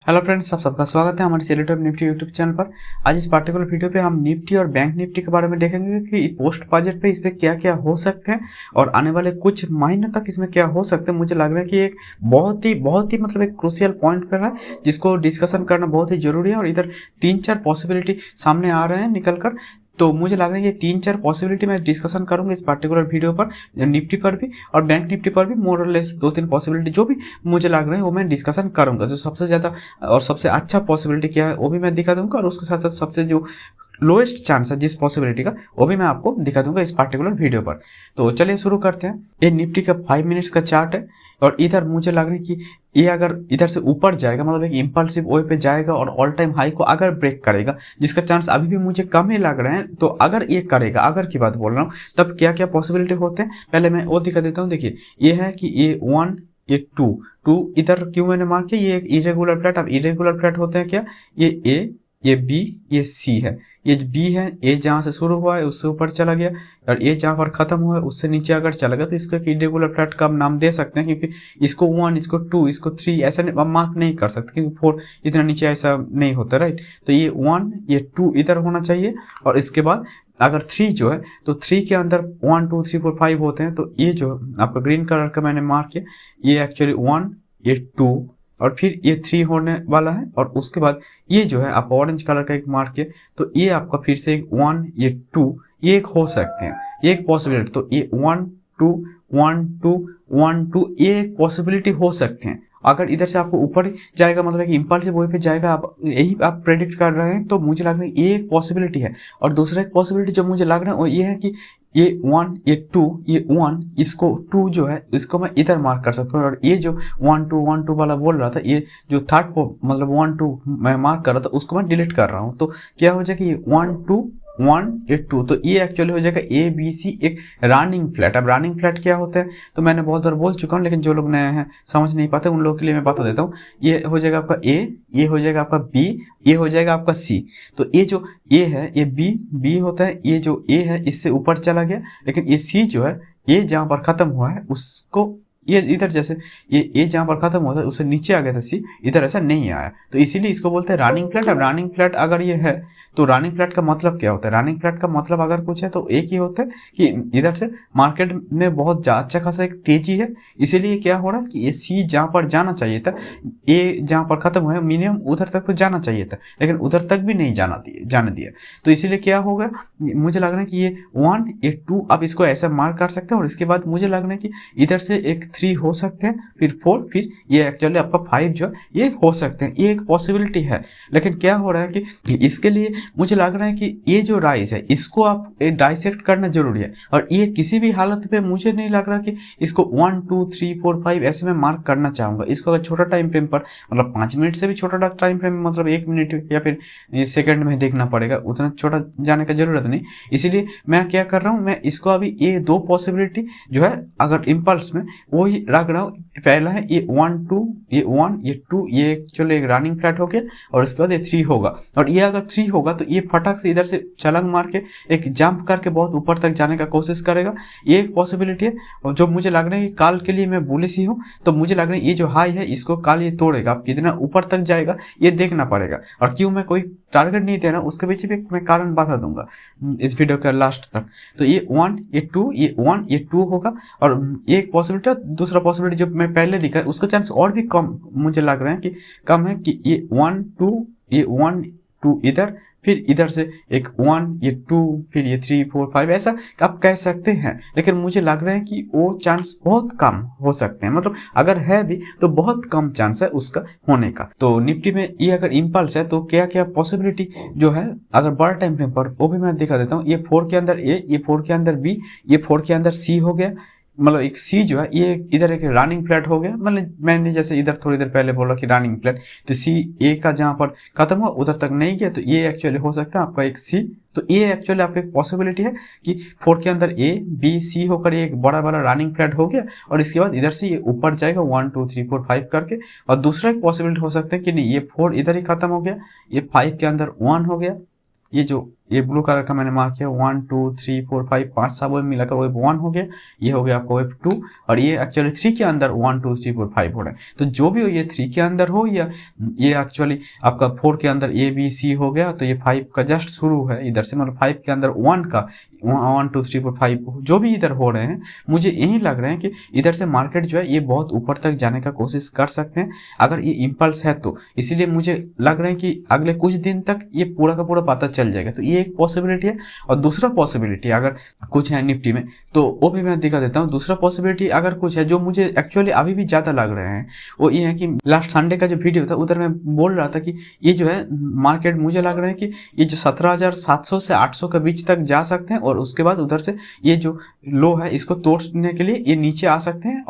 Hello friends, आप सबका स्वागत है हमारे सेलेक्ट निफ्टी यूट्यूब चैनल पर। आज इस पार्टिकुलर वीडियो पे हम निफ्टी और बैंक निफ्टी के बारे में देखेंगे कि पोस्ट बजट पे इस पे क्या क्या हो सकते हैं और आने वाले कुछ महीने तक इसमें क्या हो सकते हैं। मुझे लग रहा है कि एक बहुत ही मतलब एक क्रूशियल पॉइंट पर है जिसको डिस्कशन करना बहुत ही जरूरी है। और इधर 3-4 पॉसिबिलिटी सामने आ रहे हैं निकल कर, तो मुझे लग रहा है ये 3-4 पॉसिबिलिटी मैं डिस्कशन करूंगा इस पर्टिकुलर वीडियो पर, निफ्टी पर भी और बैंक निफ्टी पर भी। मोर और लेस 2-3 पॉसिबिलिटी जो भी मुझे लग रहा है वो मैं डिस्कशन करूंगा। जो सबसे ज़्यादा और सबसे अच्छा पॉसिबिलिटी क्या है वो भी मैं दिखा दूंगा, और उसके साथ साथ सबसे जो लोएस्ट चांस है जिस पॉसिबिलिटी का वो भी मैं आपको दिखा दूंगा इस पार्टिकुलर वीडियो पर। तो चलिए शुरू करते हैं। ये निफ्टी का 5 मिनट्स का चार्ट है और इधर मुझे लग रहा है कि ये अगर इधर से ऊपर जाएगा, मतलब एक इम्पल्सिव वे पे जाएगा और ऑल टाइम हाई को अगर ब्रेक करेगा, जिसका चांस अभी भी मुझे कम ही लग रहे हैं, तो अगर ये करेगा, अगर की बात बोल रहा हूँ, तब क्या क्या पॉसिबिलिटी होते हैं पहले मैं वो दिखा देता हूँ। देखिए ये है कि ये 1, ये 2 इधर क्यों मैंने मार्क किया, ये एक इरेगुलर फ्लैट। अब इरेगुलर फ्लैट होते हैं क्या, ये ए, ये बी, ये सी है। ये बी है, ए जहाँ से शुरू हुआ है उससे ऊपर चला गया, और ए जहाँ पर खत्म हुआ है उससे नीचे अगर चला गया, तो इसको एक इरेगुलर फ्लैट का हम नाम दे सकते हैं। क्योंकि इसको 1, इसको 2, इसको 3 ऐसा मार्क नहीं कर सकते, क्योंकि 4 इतना नीचे ऐसा नहीं होता, राइट। तो ये 1, ये 2 इधर होना चाहिए, और इसके बाद अगर 3 जो है तो 3 के अंदर 1, 2, 3, 4, 5 होते हैं। तो ये जो आपका ग्रीन कलर का मैंने मार्क किया, ये एक्चुअली 1, ये 2 और फिर ये 3 होने वाला है। और उसके बाद ये जो है आप ऑरेंज कलर का एक मार्क किया, तो ये आपका फिर से एक 1, ये 2, ये एक हो सकते हैं, ये एक पॉसिबिलिटी। तो ये 1, 2, 1, 2, 1, 2 ये एक पॉसिबिलिटी हो सकते हैं। अगर इधर से आपको ऊपर जाएगा, मतलब एक इम्पल्सिव वे पे जाएगा, आप यही आप प्रेडिक्ट कर रहे हैं, तो मुझे लग रहा है ये एक पॉसिबिलिटी है। और दूसरा एक पॉसिबिलिटी जो मुझे लग रहा है वो ये है कि ये 1, ये 2, ये 1, इसको 2 जो है इसको मैं इधर मार्क कर सकता हूँ। और ये जो 1, 2, 1, 2 वाला बोल रहा था, ये जो थर्ड मतलब 1, 2 मैं मार्क कर रहा था उसको मैं डिलीट कर रहा हूँ। तो क्या हो जाएगा, ये 1, 2, 1, ये 2, तो ये एक्चुअली हो जाएगा ए बी सी एक रनिंग फ्लैट। अब रनिंग फ्लैट क्या होता है तो मैंने बहुत बार बोल चुका हूँ, लेकिन जो लोग नए हैं समझ नहीं पाते उन लोगों के लिए मैं बता देता हूँ। ये हो जाएगा आपका ए, ये हो जाएगा आपका बी, ये हो जाएगा आपका सी। तो ये जो ए है ये बी होता है, ये जो ए है इससे ऊपर चला गया, लेकिन ये सी जो है ये जहाँ पर खत्म हुआ है उसको, ये इधर जैसे ये ए जहाँ पर खत्म होता है उससे नीचे आ गया था सी, इधर ऐसा नहीं आया, तो इसीलिए इसको बोलते हैं रनिंग फ्लैट। अब रनिंग फ्लैट अगर ये है तो रनिंग फ्लैट का मतलब क्या होता है, रनिंग फ्लैट का मतलब अगर कुछ है तो एक ही होता है कि इधर से मार्केट में बहुत अच्छा खासा एक तेजी है, इसीलिए क्या हो रहा है कि ये सी जहाँ पर जाना चाहिए था, ए जहाँ पर खत्म हुआ है मिनिमम उधर तक तो जाना चाहिए था, लेकिन उधर तक भी नहीं जाने दिया। तो इसीलिए क्या होगा, मुझे लग रहा है कि ये 1, ये 2 आप इसको ऐसा मार्क कर सकते हैं। और इसके बाद मुझे लग रहा है कि इधर से एक 3 हो सकते हैं, फिर 4, फिर ये एक्चुअली आपका 5 जो ये हो सकते हैं, ये एक पॉसिबिलिटी है। लेकिन क्या हो रहा है कि इसके लिए मुझे लग रहा है कि ये जो राइज है इसको आप डाइसेक्ट करना जरूरी है, और ये किसी भी हालत पे मुझे नहीं लग रहा कि इसको 1, 2, 3, 4, 5 ऐसे में मार्क करना चाहूंगा। इसको अगर छोटा टाइम फ्रेम पर, मतलब 5 मिनट से भी छोटा टाइम फ्रेम, मतलब 1 मिनट या फिर सेकंड में देखना पड़ेगा, उतना छोटा जाने का जरूरत नहीं। इसीलिए मैं क्या कर रहा हूँ, मैं इसको अभी ये 2 पॉसिबिलिटी जो है अगर इम्पल्स में वो ही रख रहा हूँ। पहला है ये 1, 2, ये 1, ये 2, ये एक्चुअली एक रनिंग फ्लैट हो गया, और उसके बाद ये 3 होगा। और ये अगर 3 होगा तो ये फटक से इधर से छलांग मार के एक जंप करके बहुत ऊपर तक जाने का कोशिश करेगा, ये एक पॉसिबिलिटी है। और जो मुझे लग रहा है कि काल के लिए मैं बुलिश ही हूँ, तो मुझे लग रहा है ये जो हाई है इसको काल ये तोड़ेगा। अब कितना ऊपर तक जाएगा ये देखना पड़ेगा, और क्यों मैं कोई टारगेट नहीं दे रहा उसके पीछे भी मैं कारण बता दूंगा इस वीडियो के लास्ट तक। तो ये 1, ये 2, ये 1, ये 2 होगा। और ये एक पॉसिबिलिटी है। दूसरा पॉसिबिलिटी जो मैं पहले दिखा उसका चांस और भी कम मुझे लग रहा है कि कम है, कि ये 1, 2, ये 1, 2 इधर, फिर इधर से एक 1, ये 2, फिर ये 3, 4, 5 ऐसा आप कह सकते हैं। लेकिन मुझे लग रहा है कि वो चांस बहुत कम हो सकते हैं, मतलब अगर है भी तो बहुत कम चांस है उसका होने का। तो निफ्टी में ये अगर इम्पल्स है तो क्या क्या पॉसिबिलिटी जो है अगर बड़ा टाइम फ्रेम पर, वो भी मैं दिखा देता हूँ। ये 4 के अंदर ए, ये 4 के अंदर बी, ये 4 के अंदर सी हो गया, मतलब एक सी जो है ये इधर एक रनिंग फ्लैट हो गया। मतलब मैंने जैसे इधर थोड़ी देर पहले बोला कि रनिंग फ्लैट, तो सी ए का जहाँ पर खत्म हुआ उधर तक नहीं गया, तो ये एक्चुअली हो सकता है आपका एक सी। तो ये एक्चुअली आपका एक पॉसिबिलिटी है कि 4 के अंदर ए बी सी होकर ये एक बड़ा वाला रनिंग फ्लैट हो गया, और इसके बाद इधर से ये ऊपर जाएगा 1, 2, 3, 4, 5 करके। और दूसरा एक पॉसिबिलिटी हो सकता है कि नहीं, ये 4 इधर ही खत्म हो गया, ये 5 के अंदर 1 हो गया, ये जो ये ब्लू कलर का मैंने मार्क किया 1 2 3 4 5 5 सा वेव मिलाकर वेव 1 हो गया, ये हो गया आपका वेव 2, और ये एक्चुअली 3 के अंदर 1 2 3 4 5 हो रहा है। तो जो भी हो, ये 3 के अंदर हो या ये एक्चुअली आपका 4 के अंदर ए बी सी हो गया, तो ये 5 का जस्ट शुरू है इधर से, मतलब 5 के अंदर 1 का 1 2 3 4 5 जो भी इधर हो रहे हैं, मुझे यही लग रहे हैं कि इधर से मार्केट जो है ये बहुत ऊपर तक जाने का कोशिश कर सकते हैं अगर ये इम्पल्स है तो। इसीलिए मुझे लग रहा है कि अगले कुछ दिन तक ये पूरा का पूरा पता चल जाएगा, तो ये एक पॉसिबिलिटी है। और दूसरा पॉसिबिलिटी अगर कुछ है निफ्टी में तो वो भी मैं दिखा देता हूँ। दूसरा पॉसिबिलिटी अगर कुछ है जो मुझे एक्चुअली अभी भी ज़्यादा लग रहे हैं, वो ये है कि लास्ट संडे का जो वीडियो था उधर मैं बोल रहा था कि ये जो है मार्केट मुझे लग रहा है कि ये जो 17,700 से 800 के बीच तक जा सकते हैं, और उसके बाद उधर से ये जो लो है इसको तोड़ने के लिए ये नीचे आ सकते हैं,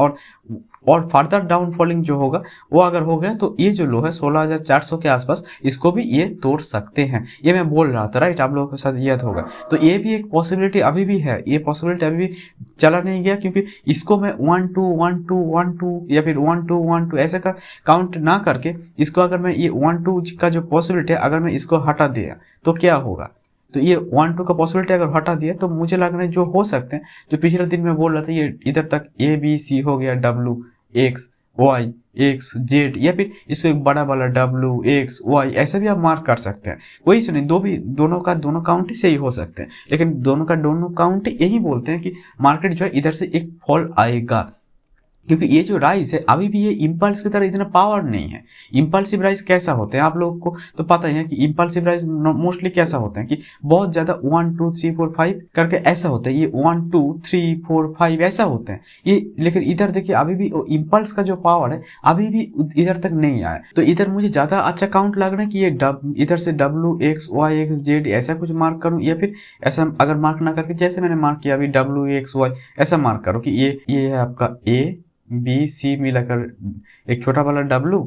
और फर्दर डाउनफॉलिंग जो होगा वो अगर हो गया तो ये जो लो है 16,400 के आसपास इसको भी ये तोड़ सकते हैं। ये मैं बोल रहा था, राइट, आप लोगों के साथ याद होगा। तो ये भी एक पॉसिबिलिटी अभी भी है, ये पॉसिबिलिटी अभी भी चला नहीं गया, क्योंकि इसको मैं 1 2 1 2 1 2 या फिर 1 2 1 2 ऐसे का काउंट ना करके इसको अगर मैं ये 1 2 का जो पॉसिबिलिटी है अगर मैं इसको हटा दिया तो क्या होगा। तो ये 1 2 का पॉसिबिलिटी अगर हटा दिया तो मुझे लग रहा है जो हो सकते हैं, जो पिछले दिन में बोल रहा था ये इधर तक ए बी सी हो गया, W X Y X Z, या फिर इसको एक बड़ा वाला डब्ल्यू एक्स वाई ऐसे भी आप मार्क कर सकते हैं। कोई सुनिए दोनों का दोनों काउंट से ही हो सकते हैं, लेकिन दोनों का दोनों काउंट यही बोलते हैं कि मार्केट जो है इधर से एक फॉल आएगा, क्योंकि ये जो राइज है अभी भी ये इम्पल्स की तरह इतना पावर नहीं है। इम्पल्सिव राइज कैसा होते हैं आप लोगों को तो पता ही है कि इम्पल्सिव राइज मोस्टली कैसा होते हैं कि बहुत ज़्यादा 1 2 3 4 5 करके ऐसा होता है, ये 1 2 3 4 5 ऐसा होते हैं ये। लेकिन इधर देखिए अभी भी इम्पल्स का जो पावर है अभी भी इधर तक नहीं आया। तो इधर मुझे ज़्यादा अच्छा काउंट लग रहा है कि ये इधर से W X Y X Z ऐसा कुछ मार्क करूँ, या फिर ऐसा अगर मार्क ना करके जैसे मैंने मार्क किया अभी डब्ल्यू एक्स वाई ऐसा मार्क करो कि ये है आपका ए बी सी मिलाकर एक छोटा वाला डब्लू,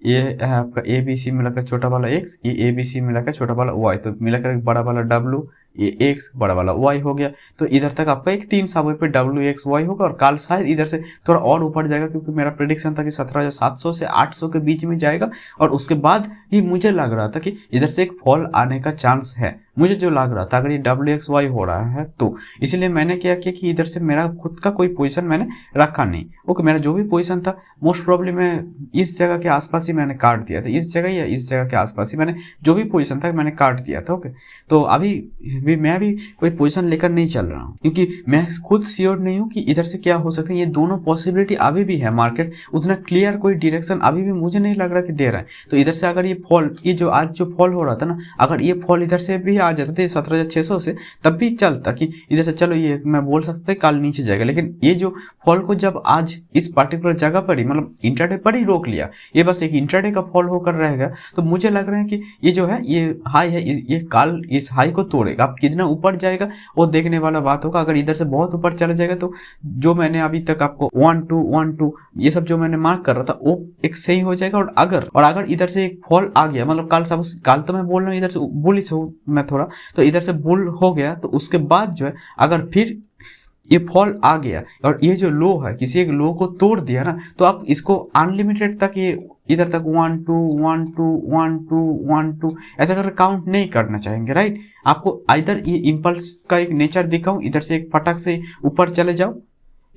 ये है आपका ए बी सी मिलाकर छोटा वाला एक्स, ये ए बी सी मिलाकर छोटा वाला वाई, तो मिलाकर एक बड़ा वाला डब्लू, ये एक्स बड़ा वाला वाई हो गया। तो इधर तक आपका एक 3 साबुए पे डब्ल्यू एक्स वाई होगा, और काल शायद इधर से थोड़ा और ऊपर जाएगा, क्योंकि मेरा प्रेडिक्शन था कि 17,700 से 800 के बीच में जाएगा, और उसके बाद ही मुझे लग रहा था कि इधर से एक फॉल आने का चांस है। मुझे जो लग रहा था अगर ये डब्ल्यू एक्स वाई हो रहा है तो इसलिए मैंने क्या किया कि इधर से मेरा खुद का कोई पोजीशन मैंने रखा नहीं। ओके, मेरा जो भी पोजीशन था मोस्ट प्रॉब्लम मैं इस जगह के आसपास ही मैंने काट दिया था, इस जगह या इस जगह के आसपास ही मैंने जो भी पोजीशन था मैंने काट दिया था। ओके, तो अभी भी मैं भी कोई पोजीशन लेकर नहीं चल रहा हूँ, क्योंकि मैं खुद श्योर नहीं हूँ कि इधर से क्या हो सकता है। ये दोनों पॉसिबिलिटी अभी भी है, मार्केट उतना क्लियर कोई डायरेक्शन अभी भी मुझे नहीं लग रहा कि दे रहा है। तो इधर से अगर ये फॉल, ये जो आज जो फॉल हो रहा था ना, अगर ये फॉल इधर से भी आ जाता था 17,600 से, तब भी चलता कि इधर से चलो ये मैं बोल सकता है कल नीचे जाएगा। लेकिन ये जो फॉल को जब आज इस पर्टिकुलर जगह पर ही मतलब इंट्राडे पर ही रोक लिया, ये बस एक इंट्राडे का फॉल होकर रहेगा, तो मुझे लग रहा है कि ये जो है ये हाई है, ये कल इस हाई को तोड़ेगा। अब कितना ऊपर जाएगा वो देखने वाला बात होगा। अगर इधर से बहुत ऊपर चला जाएगा तो जो मैंने अभी तक आपको 1 2 1 2 ये सब जो मैंने मार्क कर रहा था वो एक सही हो जाएगा। और अगर इधर से एक फॉल आ गया, मतलब कल तो मैं बोल रहा हूँ इधर से बुलिश हूँ मैं थोड़ा, तो इधर से बुल हो गया, तो उसके बाद जो है अगर फिर ये फॉल आ गया और ये जो लो है किसी एक लो को तोड़ दिया ना, तो आप इसको अनलिमिटेड तक ये इधर तक 1 2 1 2 1 2 1 2 ऐसा करके काउंट नहीं करना चाहेंगे, राइट। आपको इधर ये इम्पल्स का एक नेचर दिखाऊं, इधर से एक फटक से ऊपर चले जाओ,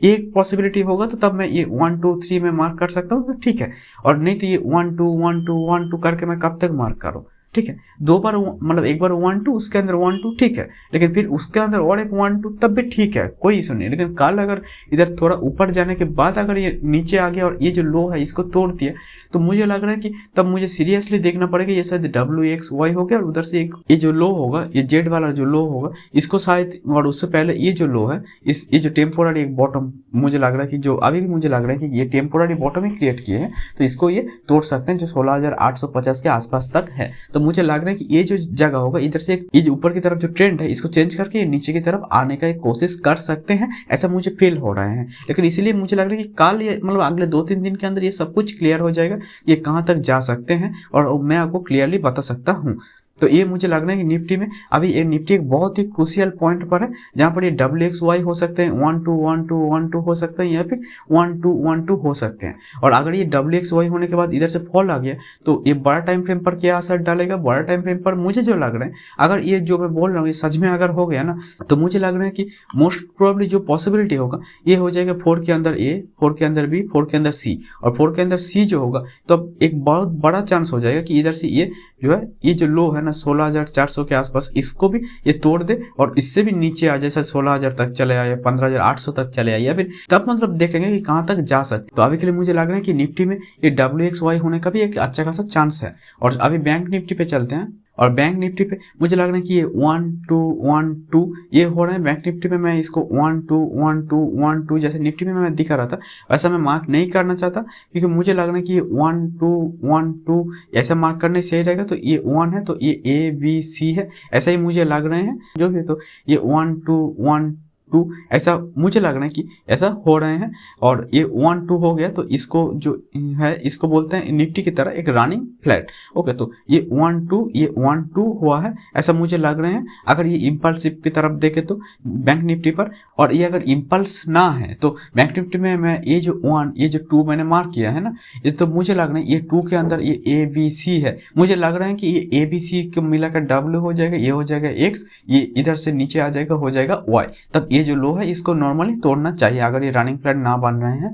एक पॉसिबिलिटी होगा तो तब मैं ये 1 2 3 में मार्क कर सकता हूँ, तो ठीक है। और नहीं तो ये 1 2 1 2 1 2 करके मैं कब तक मार्क करूँ, ठीक है। दो बार मतलब एक बार 1 2 उसके अंदर 1 2 ठीक है, लेकिन फिर उसके अंदर और एक 1 2 तब भी ठीक है, कोई इशू नहीं। लेकिन कल अगर इधर थोड़ा ऊपर जाने के बाद अगर ये नीचे आ गया और ये जो लो है इसको तोड़ दिया, तो मुझे लग रहा है कि तब मुझे सीरियसली देखना पड़ेगा ये शायद WXY हो गया, और उधर से एक ये जो लो होगा, ये जेड वाला जो लो होगा इसको शायद, और उससे पहले ये जो लो है ये जो टेम्पोररी एक बॉटम मुझे लग रहा है कि जो अभी भी मुझे लग रहा है कि ये टेम्पोररी बॉटम ही क्रिएट किए हैं, तो इसको ये तोड़ सकते हैं जो 16,850 के आसपास तक है। तो मुझे लग रहा है कि ये जो जगह होगा इधर से ये जो ऊपर की तरफ जो ट्रेंड है इसको चेंज करके ये नीचे की तरफ आने का एक कोशिश कर सकते हैं, ऐसा मुझे फील हो रहा है। लेकिन इसीलिए मुझे लग रहा है कि कल ये मतलब अगले 2-3 दिन के अंदर ये सब कुछ क्लियर हो जाएगा, ये कहाँ तक जा सकते हैं और मैं आपको क्लियरली बता सकता हूँ। तो ये मुझे लग रहा है कि निफ्टी में अभी ये निफ्टी एक बहुत ही क्रूशियल पॉइंट पर है, जहाँ पर ये WXY हो सकते हैं 121212 हो सकते हैं या फिर 1212 हो सकते हैं। और अगर ये WXY होने के बाद इधर से फॉल आ गया तो ये बड़ा टाइम फ्रेम पर क्या असर डालेगा? बड़ा टाइम फ्रेम पर मुझे जो लग रहा है, अगर ये जो मैं बोल रहा हूँ ये सच में अगर हो गया ना, तो मुझे लग रहा है कि मोस्ट प्रोबेबली जो पॉसिबिलिटी होगा ये हो जाएगा 4 के अंदर A, 4 के अंदर B, 4 के अंदर C, और 4 के अंदर C जो होगा तो अब एक बहुत बड़ा चांस हो जाएगा कि इधर से ये जो है, ये जो लो है ना 16,400 के आसपास, इसको भी ये तोड़ दे और इससे भी नीचे आ, जैसे 16,000 तक चले आए, 15,800 तक चले आए, या फिर तब मतलब देखेंगे कि कहाँ तक जा सकते। तो अभी के लिए मुझे लग रहा है कि निफ्टी में ये WXY होने का भी एक अच्छा खासा चांस है। और अभी बैंक निफ्टी पे चलते हैं, और बैंक निफ्टी पे मुझे लग रहा है कि ये 1 2 1 2 ये हो रहा है। बैंक निफ्टी पे मैं इसको 1 2 1 2 1 2 जैसे निफ्टी में मैं दिखा रहा था वैसा मैं मार्क नहीं करना चाहता, क्योंकि मुझे लग रहा है कि ये 1 2 1 2 ऐसा मार्क करने सही रहेगा। तो ये 1 है तो ये ABC है, ऐसा ही मुझे लग रहे हैं जो भी। तो ये 1 2 1 2 ऐसा मुझे लग रहा है कि ऐसा हो रहे हैं। और ये 1 2 हो गया तो इसको जो है इसको बोलते हैं निफ्टी की तरह एक रनिंग फ्लैट। ओके, तो ये 1 2 ये 1 2 हुआ है ऐसा मुझे लग रहे हैं। अगर ये इम्पल्सिव की तरफ देखे तो बैंक निफ्टी पर, और ये अगर इम्पल्स ना है तो बैंक निफ्टी में मैं ये जो 1 ये जो 2 मैंने मार्क किया है ना, ये तो मुझे लग रहा है ये 2 के अंदर ये ABC है। मुझे लग रहा है कि ये ABC को मिलाकर W हो जाएगा, ये हो जाएगा X, ये इधर से नीचे आ जाएगा हो जाएगा Y। तब ये जो लो है इसको नॉर्मली तोड़ना चाहिए अगर ये रनिंग फ्लैट ना बन रहे हैं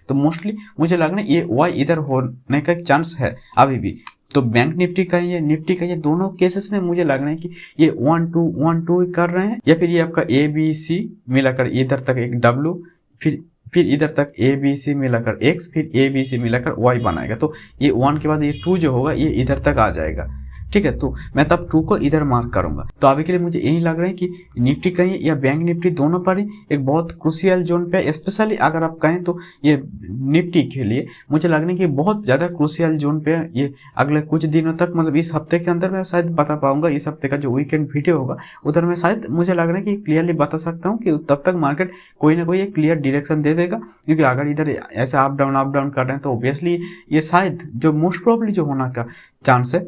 तो मोस्टली मुझे लग रहा है ये Y इधर होने का एक चांस है अभी भी। तो बैंक निफ्टी का ये निफ्टी का ये दोनों केसेस में मुझे लग रहा है कि ये 1 2 1 2 कर रहे हैं, या फिर ये आपका ABC मिलाकर इधर तक एक W, फिर इधर तक ABC मिलाकर X, फिर ABC मिलाकर Y बनाएगा। तो ये 1 के बाद ये 2 जो होगा ये इधर तक आ जाएगा, ठीक है। तो मैं तब 2 को इधर मार्क करूंगा। तो अभी के लिए मुझे यही लग रहा है कि निफ्टी कहीं या बैंक निफ्टी दोनों पर ही एक बहुत क्रूशियल जोन पे है। स्पेशली अगर आप कहें तो ये निफ्टी के लिए मुझे लग रहा है कि बहुत ज़्यादा क्रूशियल जोन पे है। ये अगले कुछ दिनों तक, मतलब इस हफ्ते के अंदर मैं शायद बता पाऊंगा। इस हफ्ते का जो वीकेंड वीडियो होगा उधर मैं शायद मुझे लग रहा है कि क्लियरली बता सकता हूँ कि तब तक मार्केट कोई ना कोई एक क्लियर डायरेक्शन दे देगा। क्योंकि अगर इधर ऐसे अप डाउन कर रहे हैं तो ऑब्वियसली ये शायद जो मोस्ट प्रोबेबली जो होना का चांस है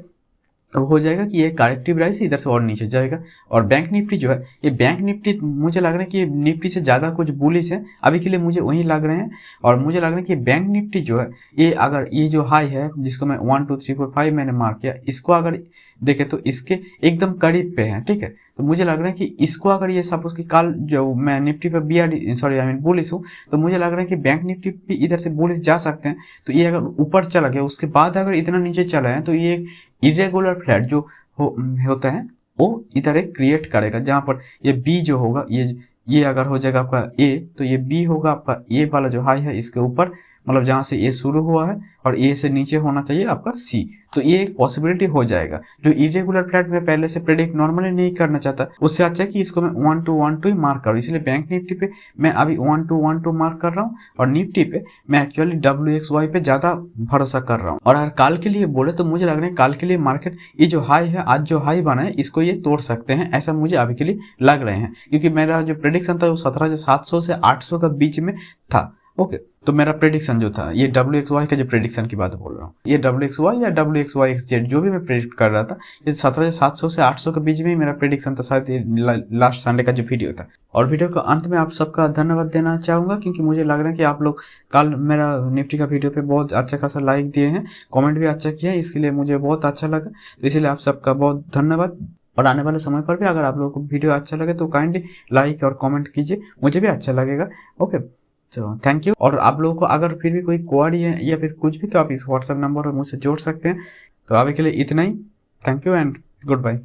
वो हो जाएगा कि ये करेक्टिव राइज इधर से और नीचे जाएगा। और बैंक निफ्टी जो है, ये बैंक निफ्टी मुझे लग रहा है कि निफ्टी से ज़्यादा कुछ बुलिश है अभी के लिए, मुझे वही लग रहे हैं। और मुझे लग रहा है कि बैंक निफ्टी जो है ये अगर ये जो हाई है जिसको मैं 1 2 3 4 5 मैंने मार्क किया, इसको अगर देखें तो इसके एकदम करीब पे है, ठीक है। तो मुझे लग रहा है कि इसको अगर ये सपोज कि कल जो मैं निफ्टी पर बुलिश हूँ, तो मुझे लग रहा है कि बैंक निफ्टी भी इधर से बुलिश जा सकते हैं। तो ये अगर ऊपर चला गया उसके बाद अगर इतना नीचे चला है तो ये इरेगुलर फ्लैट जो होता है वो इधर एक क्रिएट करेगा, जहाँ पर ये बी जो होगा ये अगर हो जाएगा आपका ए, तो ये बी होगा आपका ए वाला जो हाई है इसके ऊपर, मतलब जहाँ से ए शुरू हुआ है, और ए से नीचे होना चाहिए आपका सी। तो ये एक पॉसिबिलिटी हो जाएगा। जो इरेगुलर फ्लैट में पहले से प्रेडिक्ट नॉर्मली नहीं करना चाहता, उससे अच्छा है कि इसको मैं 1 2 1 2 ही मार्क करूँ। इसलिए बैंक निफ्टी पे मैं अभी 1 2 1 2 मार्क कर रहा हूँ, और निफ्टी पे मैं एक्चुअली WXY पे ज़्यादा भरोसा कर रहा हूँ। और अगर काल के लिए बोले तो मुझे लग रहा है काल के लिए मार्केट ये जो हाई है, आज जो हाई बना है, इसको ये तोड़ सकते हैं, ऐसा मुझे अभी के लिए लग रहे हैं। क्योंकि मेरा जो प्रेडिक्शन था वो 17,700 से 800 का बीच में था। ओके, तो मेरा प्रेडिक्शन जो था, ये WXY का जो प्रेडिक्शन की बात बोल रहा हूँ, ये WXY या WXYXZ जो भी मैं प्रेडिक्ट कर रहा था, ये 17,700 से 800 के बीच में ही मेरा प्रेडिक्शन था, शायद ये लास्ट संडे का जो वीडियो था। और वीडियो के अंत में आप सबका धन्यवाद देना चाहूँगा, क्योंकि मुझे लग रहा है कि आप लोग कल मेरा निफ्टी का वीडियो पे बहुत अच्छा खासा लाइक दिए हैं, कॉमेंट भी अच्छा किया है, इसके लिए मुझे बहुत अच्छा लगा। तो इसलिए आप सबका बहुत धन्यवाद। और आने वाले समय पर भी अगर आप लोगों को वीडियो अच्छा लगे तो काइंडली लाइक और कमेंट कीजिए, मुझे भी अच्छा लगेगा। ओके, तो थैंक यू। और आप लोगों को अगर फिर भी कोई क्वेरी है या फिर कुछ भी, तो आप इस व्हाट्सएप नंबर पर मुझसे जोड़ सकते हैं। तो अभी के लिए इतना ही। Thank you and good bye.